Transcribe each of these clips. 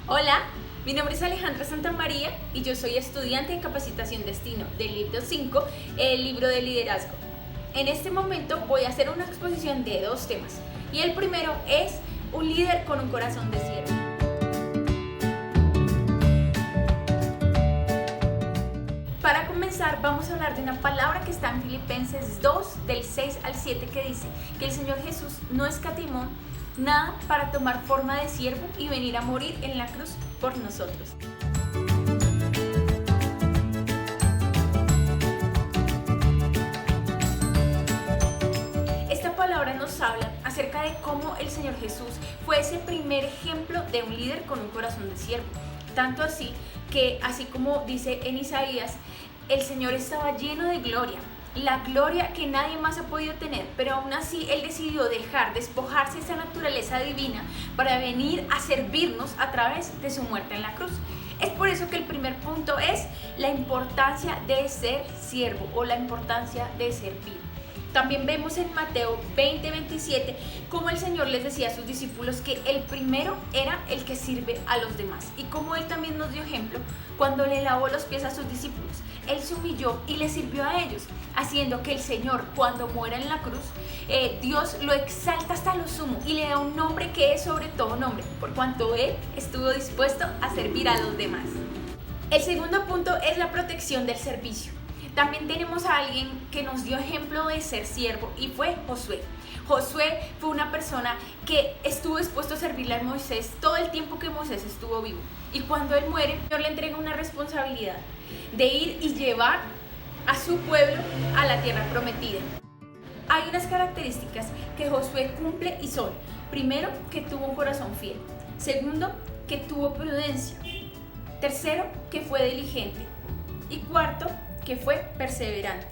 Hola, mi nombre es Alejandra Santamaría y yo soy estudiante de Capacitación Destino del libro 5, el libro de liderazgo. En este momento voy a hacer una exposición de dos temas y el primero es un líder con un corazón de siervo. Para comenzar vamos a hablar de una palabra que está en Filipenses 2 del 6 al 7 que dice que el Señor Jesús no escatimó nada para tomar forma de siervo y venir a morir en la cruz por nosotros. Esta palabra nos habla acerca de cómo el Señor Jesús fue ese primer ejemplo de un líder con un corazón de siervo. Tanto así que, así como dice en Isaías, el Señor estaba lleno de gloria. La gloria que nadie más ha podido tener, pero aún así Él decidió despojarse de esa naturaleza divina para venir a servirnos a través de su muerte en la cruz. Es por eso que el primer punto es la importancia de ser siervo o la importancia de servir. También vemos en Mateo 20:27 cómo el Señor les decía a sus discípulos que el primero era el que sirve a los demás, y como Él también nos dio ejemplo cuando le lavó los pies a sus discípulos. Él se humilló y les sirvió a ellos, haciendo que el Señor, cuando muera en la cruz, Dios lo exalta hasta lo sumo y le da un nombre que es sobre todo nombre, por cuanto Él estuvo dispuesto a servir a los demás. El segundo punto es la protección del servicio. También tenemos a alguien que nos dio ejemplo de ser siervo y fue Josué. Josué fue una persona que estuvo dispuesto a servirle a Moisés todo el tiempo que Moisés estuvo vivo. Y cuando él muere, el Señor le entrega una responsabilidad de ir y llevar a su pueblo a la tierra prometida. Hay unas características que Josué cumple y son: primero, que tuvo un corazón fiel; segundo, que tuvo prudencia; tercero, que fue diligente; y cuarto, que fue perseverante.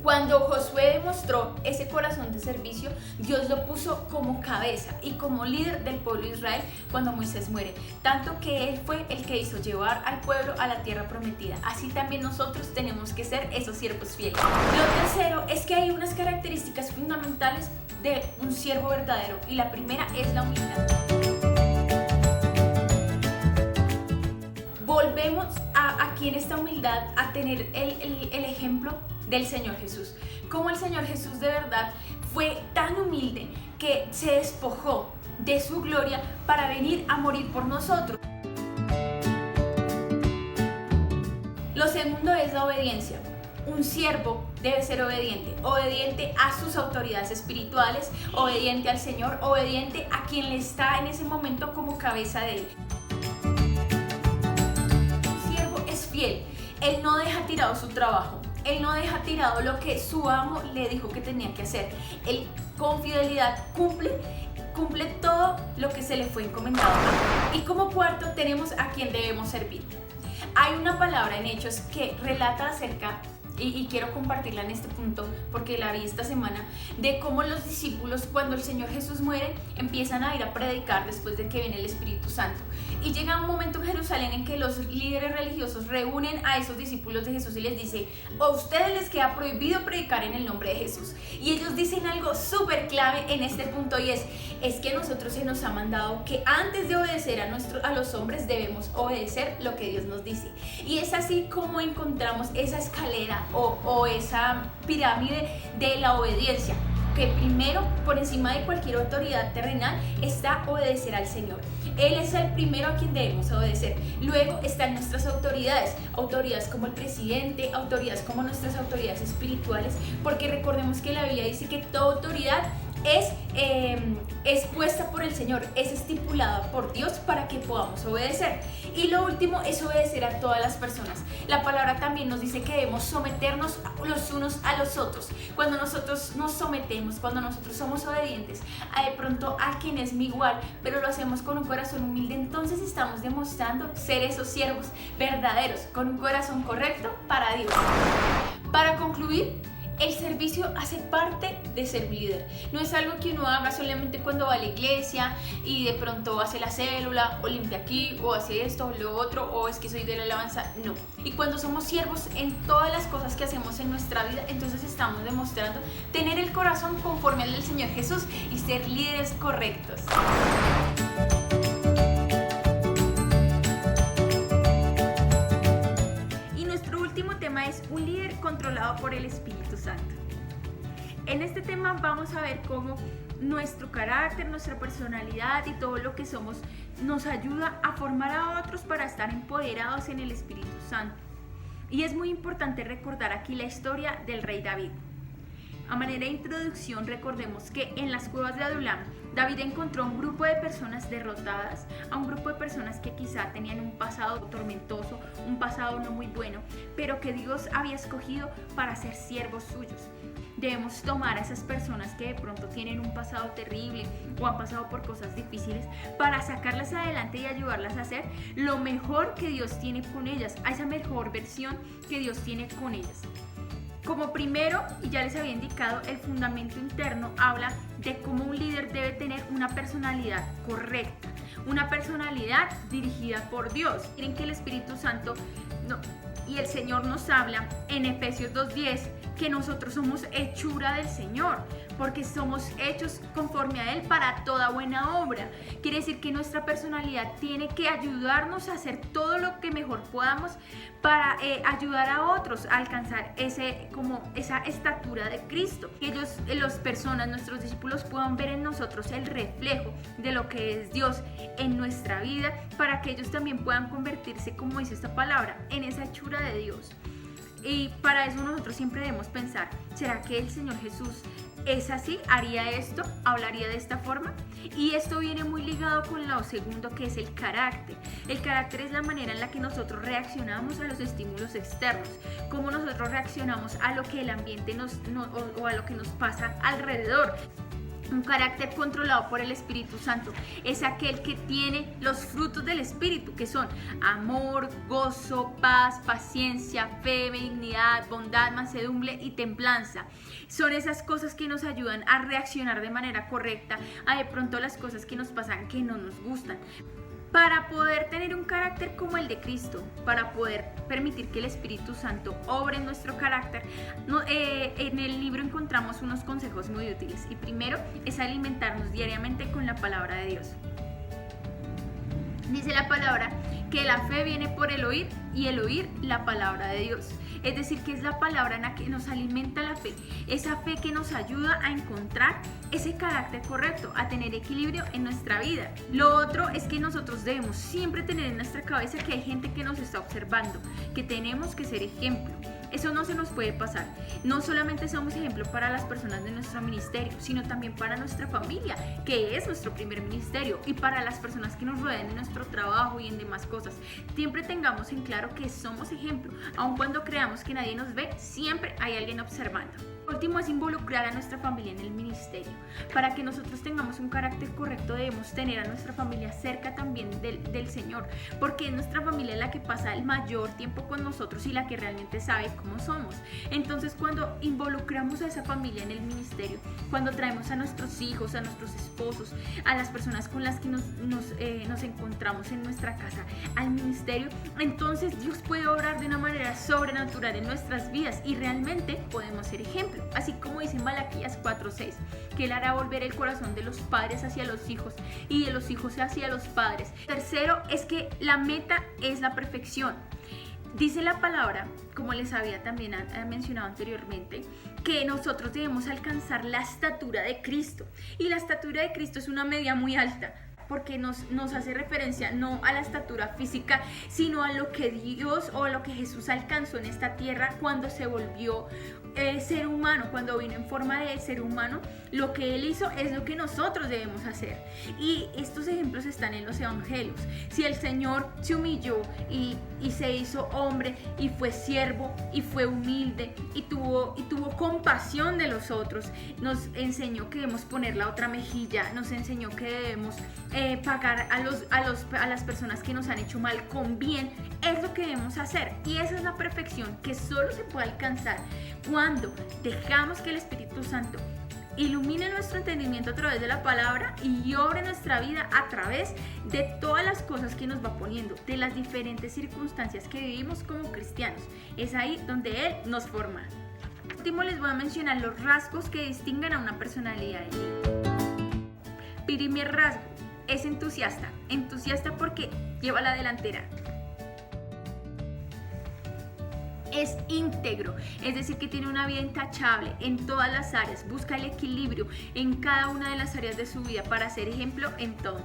Cuando Josué demostró ese corazón de servicio, Dios lo puso como cabeza y como líder del pueblo de Israel cuando Moisés muere, tanto que él fue el que hizo llevar al pueblo a la tierra prometida. Así también nosotros tenemos que ser esos siervos fieles. Lo tercero es que hay unas características fundamentales de un siervo verdadero, y la primera es la humildad. Volvemos aquí en esta humildad a tener el ejemplo del Señor Jesús. Como el Señor Jesús de verdad fue tan humilde que se despojó de su gloria para venir a morir por nosotros. Lo segundo es la obediencia. Un siervo debe ser obediente a sus autoridades espirituales, obediente al Señor, obediente a quien le está en ese momento como cabeza de él. Fiel. Él no deja tirado su trabajo, él no deja tirado lo que su amo le dijo que tenía que hacer. Él con fidelidad cumple todo lo que se le fue encomendado. Y como cuarto tenemos a quien debemos servir. Hay una palabra en Hechos que relata acerca, y quiero compartirla en este punto porque la vi esta semana, de cómo los discípulos, cuando el Señor Jesús muere, empiezan a ir a predicar después de que viene el Espíritu Santo. Y llega un momento en Jerusalén en que los líderes religiosos reúnen a esos discípulos de Jesús y les dice: a ustedes les queda prohibido predicar en el nombre de Jesús. Y ellos dicen algo súper clave en este punto, y es que a nosotros se nos ha mandado que antes de obedecer a los hombres debemos obedecer lo que Dios nos dice. Y es así como encontramos esa escalera o esa pirámide de la obediencia, que primero, por encima de cualquier autoridad terrenal, está obedecer al Señor. Él es el primero a quien debemos obedecer. Luego están nuestras autoridades como el presidente, autoridades como nuestras autoridades espirituales, porque recordemos que la Biblia dice que toda autoridad es puesta por el Señor, es estipulada por Dios para que podamos obedecer. Y lo último es obedecer a todas las personas. La palabra también nos dice que debemos someternos los unos a los otros. Cuando nosotros nos sometemos, cuando nosotros somos obedientes a de pronto a quien es mi igual, pero lo hacemos con un corazón humilde, entonces estamos demostrando ser esos siervos verdaderos, con un corazón correcto para Dios. Para concluir, el servicio hace parte de ser líder. No es algo que uno haga solamente cuando va a la iglesia y de pronto hace la célula o limpia aquí o hace esto o lo otro, o es que soy de la alabanza. No. Y cuando somos siervos en todas las cosas que hacemos en nuestra vida, entonces estamos demostrando tener el corazón conforme al del Señor Jesús y ser líderes correctos. controlado por el Espíritu Santo. En este tema vamos a ver cómo nuestro carácter, nuestra personalidad y todo lo que somos nos ayuda a formar a otros para estar empoderados en el Espíritu Santo. Y es muy importante recordar aquí la historia del rey David. A manera de introducción, recordemos que en las cuevas de Adulam, David encontró a un grupo de personas derrotadas, a un grupo de personas que quizá tenían un pasado tormentoso, un pasado no muy bueno, pero que Dios había escogido para ser siervos suyos. Debemos tomar a esas personas que de pronto tienen un pasado terrible o han pasado por cosas difíciles para sacarlas adelante y ayudarlas a hacer lo mejor que Dios tiene con ellas, a esa mejor versión que Dios tiene con ellas. Como primero, y ya les había indicado, el fundamento interno habla de cómo un líder debe tener una personalidad correcta, una personalidad dirigida por Dios. Miren que el Espíritu Santo y el Señor nos habla en Efesios 2:10 que nosotros somos hechura del Señor, porque somos hechos conforme a Él para toda buena obra. Quiere decir que nuestra personalidad tiene que ayudarnos a hacer todo lo que mejor podamos para ayudar a otros a alcanzar esa estatura de Cristo. Que ellos, las personas, nuestros discípulos puedan ver en nosotros el reflejo de lo que es Dios en nuestra vida, para que ellos también puedan convertirse, como dice esta palabra, en esa hechura de Dios. Y para eso nosotros siempre debemos pensar, ¿será que el Señor Jesús es así? ¿Haría esto? ¿Hablaría de esta forma? Y esto viene muy ligado con lo segundo, que es el carácter. El carácter es la manera en la que nosotros reaccionamos a los estímulos externos, cómo nosotros reaccionamos a lo que el ambiente o a lo que nos pasa alrededor. Un carácter controlado por el Espíritu Santo es aquel que tiene los frutos del Espíritu, que son amor, gozo, paz, paciencia, fe, benignidad, bondad, mansedumbre y templanza. Son esas cosas que nos ayudan a reaccionar de manera correcta a de pronto las cosas que nos pasan que no nos gustan. Para poder tener un carácter como el de Cristo, para poder permitir que el Espíritu Santo obre en nuestro carácter, en el libro encontramos unos consejos muy útiles. Y primero es alimentarnos diariamente con la palabra de Dios. Dice la palabra que la fe viene por el oír y el oír la palabra de Dios. Es decir, que es la palabra en la que nos alimenta la fe, esa fe que nos ayuda a encontrar ese carácter correcto, a tener equilibrio en nuestra vida. Lo otro es que nosotros debemos siempre tener en nuestra cabeza que hay gente que nos está observando, que tenemos que ser ejemplo. Eso no se nos puede pasar. No solamente somos ejemplo para las personas de nuestro ministerio, sino también para nuestra familia, que es nuestro primer ministerio, y para las personas que nos rodean en nuestro trabajo y en demás cosas. Siempre tengamos en claro que somos ejemplo, aun cuando creamos que nadie nos ve, siempre hay alguien observando. Lo último es involucrar a nuestra familia en el ministerio. Para que nosotros tengamos un carácter correcto, debemos tener a nuestra familia cerca también del Señor, porque es nuestra familia la que pasa el mayor tiempo con nosotros y la que realmente sabe cómo somos. Entonces, cuando involucramos a esa familia en el ministerio, cuando traemos a nuestros hijos, a nuestros esposos, a las personas con las que nos encontramos en nuestra casa, al ministerio, entonces Dios puede obrar de una manera sobrenatural en nuestras vidas y realmente podemos ser ejemplo. Así como dice en Malaquías 4:6, que Él hará volver el corazón de los padres hacia los hijos y de los hijos hacia los padres. Tercero es que la meta es la perfección. Dice la palabra, como les había también mencionado anteriormente, que nosotros debemos alcanzar la estatura de Cristo. Y la estatura de Cristo es una medida muy alta, porque nos hace referencia no a la estatura física, sino a lo que Dios o a lo que Jesús alcanzó en esta tierra cuando se volvió ser humano, cuando vino en forma de ser humano. Lo que Él hizo es lo que nosotros debemos hacer. Y estos ejemplos están en los evangelios. Si el Señor se humilló y se hizo hombre y fue siervo y fue humilde y tuvo compasión de los otros, nos enseñó que debemos poner la otra mejilla, nos enseñó que debemos pagar a las personas que nos han hecho mal con bien. Es lo que debemos hacer, y esa es la perfección que solo se puede alcanzar cuando dejamos que el Espíritu Santo ilumine nuestro entendimiento a través de la palabra y obre nuestra vida a través de todas las cosas que nos va poniendo, de las diferentes circunstancias que vivimos como cristianos. Es ahí donde Él nos forma. Por último, les voy a mencionar los rasgos que distinguen a una personalidad de líder. Primer rasgo es entusiasta porque lleva la delantera. es íntegro, es decir, que tiene una vida intachable en todas las áreas, busca el equilibrio en cada una de las áreas de su vida para ser ejemplo en todo.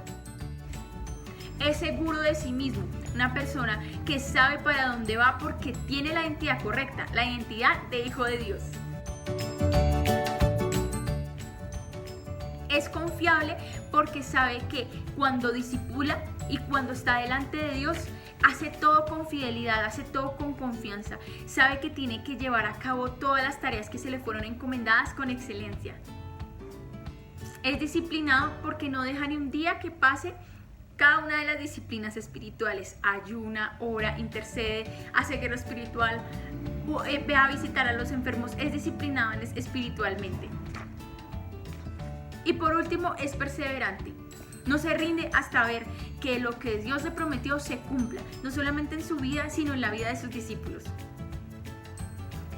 Es seguro de sí mismo, una persona que sabe para dónde va porque tiene la identidad correcta, la identidad de hijo de Dios. Es confiable porque sabe que cuando discipula y cuando está delante de Dios, hace todo con fidelidad, hace todo con confianza. Sabe que tiene que llevar a cabo todas las tareas que se le fueron encomendadas con excelencia. Es disciplinado porque no deja ni un día que pase cada una de las disciplinas espirituales. Ayuna, ora, intercede, hace guerra espiritual, ve a visitar a los enfermos. Es disciplinado espiritualmente. Y por último, es perseverante. No se rinde hasta ver que lo que Dios le prometió se cumpla, no solamente en su vida, sino en la vida de sus discípulos.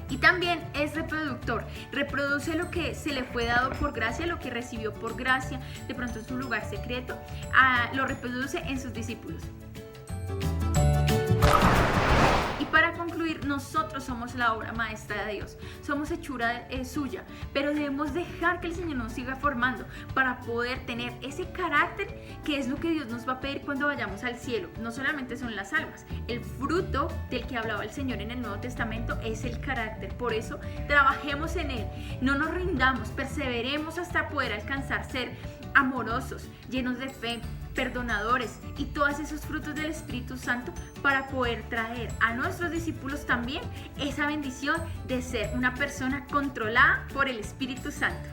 Y también es reproductor, reproduce lo que se le fue dado por gracia, lo que recibió por gracia, de pronto en su lugar secreto, lo reproduce en sus discípulos. Y para concluir, nosotros somos la obra maestra de Dios, somos hechura suya, pero debemos dejar que el Señor nos siga formando para poder tener ese carácter que es lo que Dios nos va a pedir cuando vayamos al cielo. No solamente son las almas, el fruto del que hablaba el Señor en el Nuevo Testamento es el carácter. Por eso trabajemos en él, no nos rindamos, perseveremos hasta poder alcanzar ser amorosos, llenos de fe, perdonadores y todos esos frutos del Espíritu Santo para poder traer a nuestros discípulos también esa bendición de ser una persona controlada por el Espíritu Santo.